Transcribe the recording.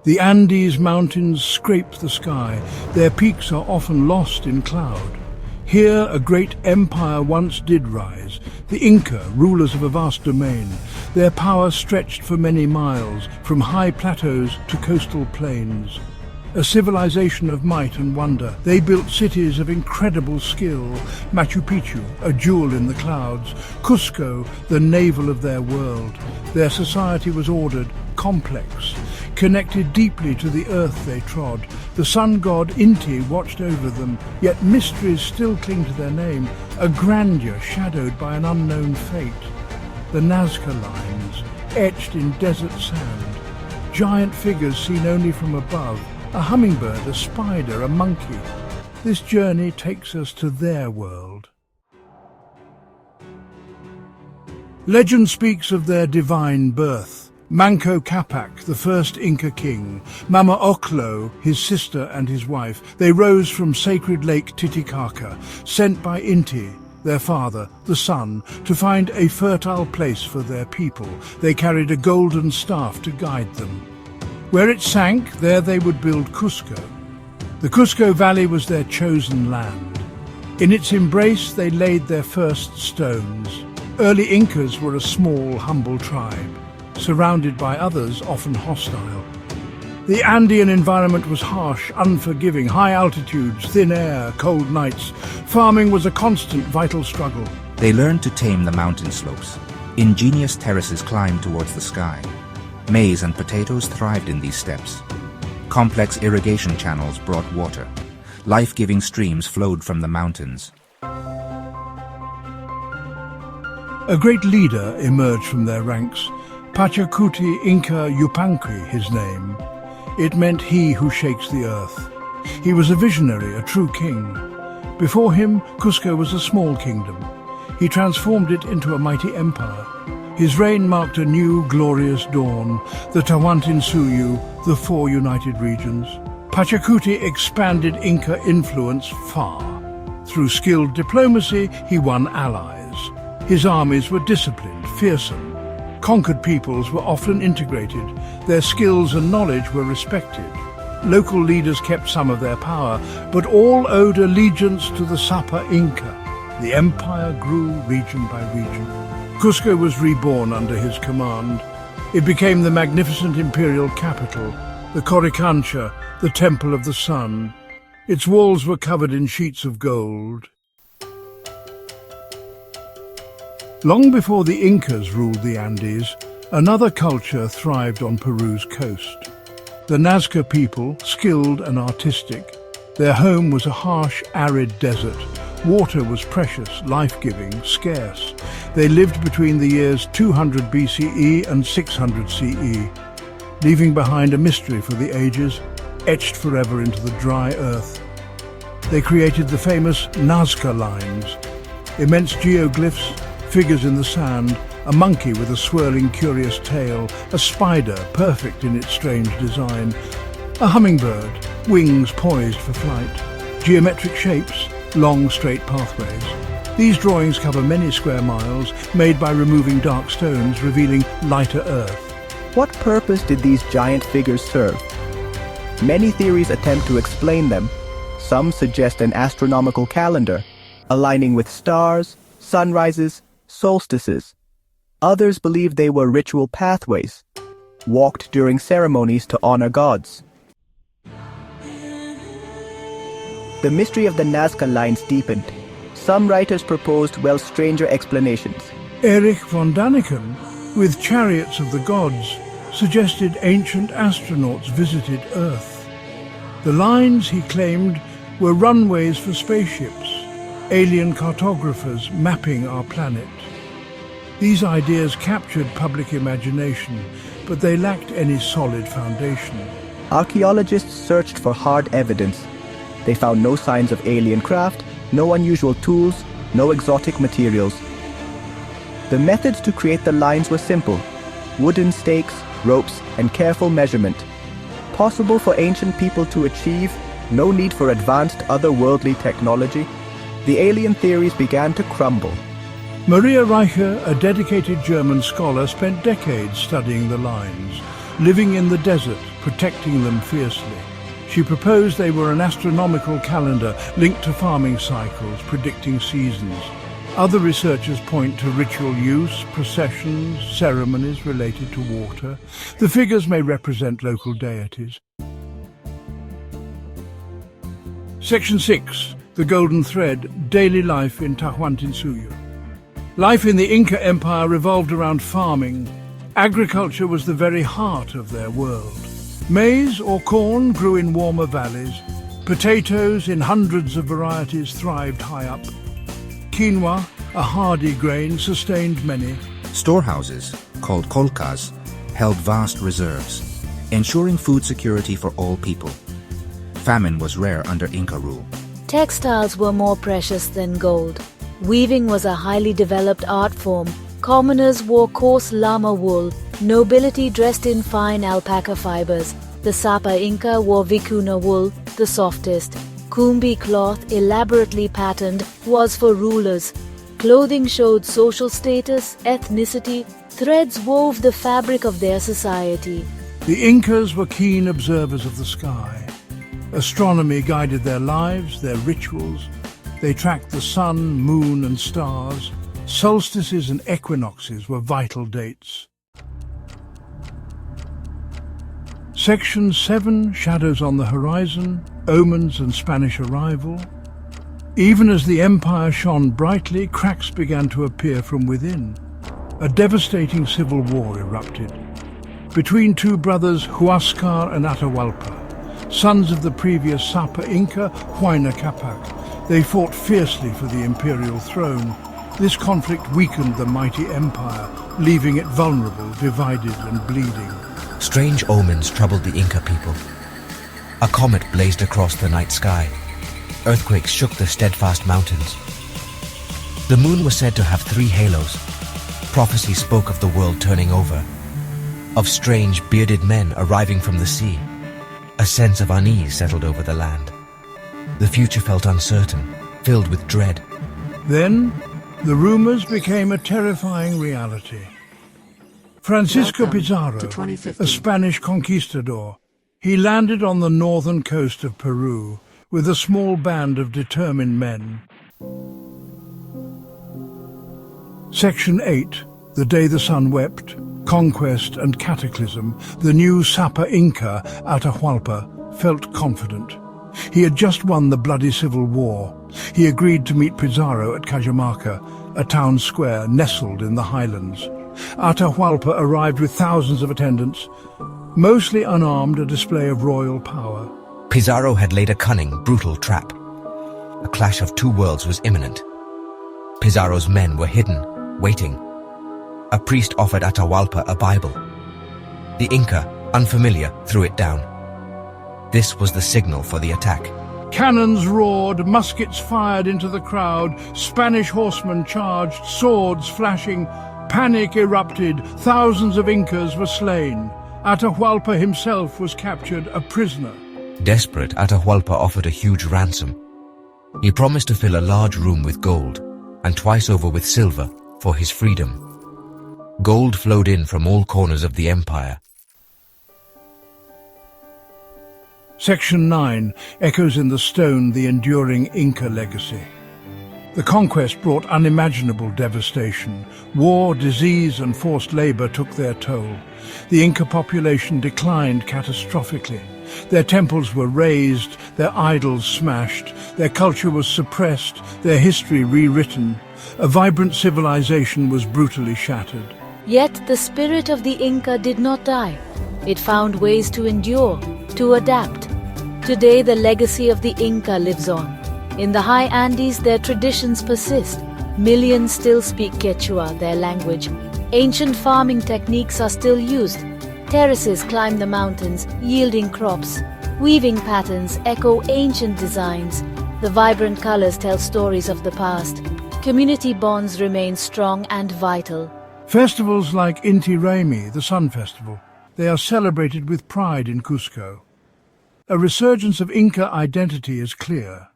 The Andes mountains scrape the sky. Their peaks are often lost in cloud. Here a great empire once did rise, the Inca, rulers of a vast domain. Their power stretched for many miles, from high plateaus to coastal plains. A civilization of might and wonder, they built cities of incredible skill. Machu Picchu, a jewel in the clouds. Cusco, the navel of their world. Their society was ordered, complex, connected deeply to the earth they trod. The sun god Inti watched over them, yet mysteries still cling to their name, a grandeur shadowed by an unknown fate. The Nazca Lines, etched in desert sand. Giant figures seen only from above, a hummingbird, a spider, a monkey. This journey takes us to their world. Legend speaks of their divine birth. Manco Capac, the first Inca king, Mama Oclo, his sister and his wife, they rose from sacred lake Titicaca, sent by Inti, their father, the sun, to find a fertile place for their people. They carried a golden staff to guide them. Where it sank, there they would build Cusco. The Cusco Valley was their chosen land. In its embrace they laid their first stones. Early Incas were a small, humble tribe, surrounded by others often hostile. The Andean environment was harsh, unforgiving, high altitudes, thin air, cold nights. Farming was a constant vital struggle. They learned to tame the mountain slopes. Ingenious terraces climbed towards the sky. Maize and potatoes thrived in these steppes. Complex irrigation channels brought water. Life-giving streams flowed from the mountains. A great leader emerged from their ranks. Pachacuti Inca Yupanqui, his name. It meant he who shakes the earth. He was a visionary, a true king. Before him, Cusco was a small kingdom. He transformed it into a mighty empire. His reign marked a new, glorious dawn, the Tawantinsuyu, the four united regions. Pachacuti expanded Inca influence far. Through skilled diplomacy, he won allies. His armies were disciplined, fearsome. Conquered peoples were often integrated. Their skills and knowledge were respected. Local leaders kept some of their power, but all owed allegiance to the Sapa Inca. The empire grew region by region. Cusco was reborn under his command. It became the magnificent imperial capital, the Coricancha, the Temple of the Sun. Its walls were covered in sheets of gold. Long before the Incas ruled the Andes, another culture thrived on Peru's coast. The Nazca people, skilled and artistic. Their home was a harsh, arid desert. Water was precious, life-giving, scarce. They lived between the years 200 BCE and 600 CE, leaving behind a mystery for the ages, etched forever into the dry earth. They created the famous Nazca Lines, immense geoglyphs, figures in the sand, a monkey with a swirling, curious tail, a spider perfect in its strange design, a hummingbird, wings poised for flight, geometric shapes, long, straight pathways. These drawings cover many square miles, made by removing dark stones, revealing lighter earth. What purpose did these giant figures serve? Many theories attempt to explain them. Some suggest an astronomical calendar, aligning with stars, sunrises, solstices. Others believe they were ritual pathways, walked during ceremonies to honor gods. The mystery of the Nazca Lines deepened. Some writers proposed well stranger explanations. Erich von Daniken, with Chariots of the Gods, suggested ancient astronauts visited Earth. The lines, he claimed, were runways for spaceships, alien cartographers mapping our planet. These ideas captured public imagination, but they lacked any solid foundation. Archaeologists searched for hard evidence. They found no signs of alien craft, no unusual tools, no exotic materials. The methods to create the lines were simple: wooden stakes, ropes, and careful measurement. Possible for ancient people to achieve, no need for advanced otherworldly technology. The alien theories began to crumble. Maria Reicher, a dedicated German scholar, spent decades studying the lines. Living in the desert, protecting them fiercely. She proposed they were an astronomical calendar linked to farming cycles, predicting seasons. Other researchers point to ritual use, processions, ceremonies related to water. The figures may represent local deities. Section 6. The Golden Thread, Daily Life in Tahuantinsuyo. Life in the Inca Empire revolved around farming. Agriculture was the very heart of their world. Maize or corn grew in warmer valleys. Potatoes in hundreds of varieties thrived high up. Quinoa, a hardy grain, sustained many. Storehouses, called kolkas, held vast reserves, ensuring food security for all people. Famine was rare under Inca rule. Textiles were more precious than gold. Weaving was a highly developed art form. Commoners wore coarse llama wool. Nobility dressed in fine alpaca fibers. The Sapa Inca wore vicuna wool, the softest. Kumbi cloth, elaborately patterned, was for rulers. Clothing showed social status, ethnicity. Threads wove the fabric of their society. The Incas were keen observers of the sky. Astronomy guided their lives, their rituals. They tracked the sun, moon and stars. Solstices and equinoxes were vital dates. Section 7, Shadows on the Horizon, Omens and Spanish Arrival. Even as the empire shone brightly, cracks began to appear from within. A devastating civil war erupted. Between two brothers, Huascar and Atahualpa, sons of the previous Sapa Inca, Huayna Capac, they fought fiercely for the imperial throne. This conflict weakened the mighty empire, leaving it vulnerable, divided and bleeding. Strange omens troubled the Inca people. A comet blazed across the night sky. Earthquakes shook the steadfast mountains. The moon was said to have 3 halos. Prophecy spoke of the world turning over, of strange bearded men arriving from the sea. A sense of unease settled over the land. The future felt uncertain, filled with dread. Then, the rumors became a terrifying reality. Francisco Pizarro, a Spanish conquistador, he landed on the northern coast of Peru with a small band of determined men. Section 8, The Day the Sun Wept, Conquest and Cataclysm. The new Sapa Inca, Atahualpa, felt confident. He had just won the bloody civil war. He agreed to meet Pizarro at Cajamarca, a town square nestled in the highlands. Atahualpa arrived with thousands of attendants, mostly unarmed, a display of royal power. Pizarro had laid a cunning, brutal trap. A clash of 2 worlds was imminent. Pizarro's men were hidden, waiting. A priest offered Atahualpa a Bible. The Inca, unfamiliar, threw it down. This was the signal for the attack. Cannons roared, muskets fired into the crowd, Spanish horsemen charged, swords flashing. Panic erupted, thousands of Incas were slain. Atahualpa himself was captured, a prisoner. Desperate, Atahualpa offered a huge ransom. He promised to fill a large room with gold, and twice over with silver, for his freedom. Gold flowed in from all corners of the empire. Section 9 echoes in the stone the enduring Inca legacy. The conquest brought unimaginable devastation. War, disease and forced labor took their toll. The Inca population declined catastrophically. Their temples were razed, their idols smashed, their culture was suppressed, their history rewritten. A vibrant civilization was brutally shattered. Yet the spirit of the Inca did not die. It found ways to endure, to adapt. Today the legacy of the Inca lives on. In the high Andes, their traditions persist. Millions still speak Quechua, their language. Ancient farming techniques are still used. Terraces climb the mountains, yielding crops. Weaving patterns echo ancient designs. The vibrant colors tell stories of the past. Community bonds remain strong and vital. Festivals like Inti Raymi, the Sun Festival, they are celebrated with pride in Cusco. A resurgence of Inca identity is clear.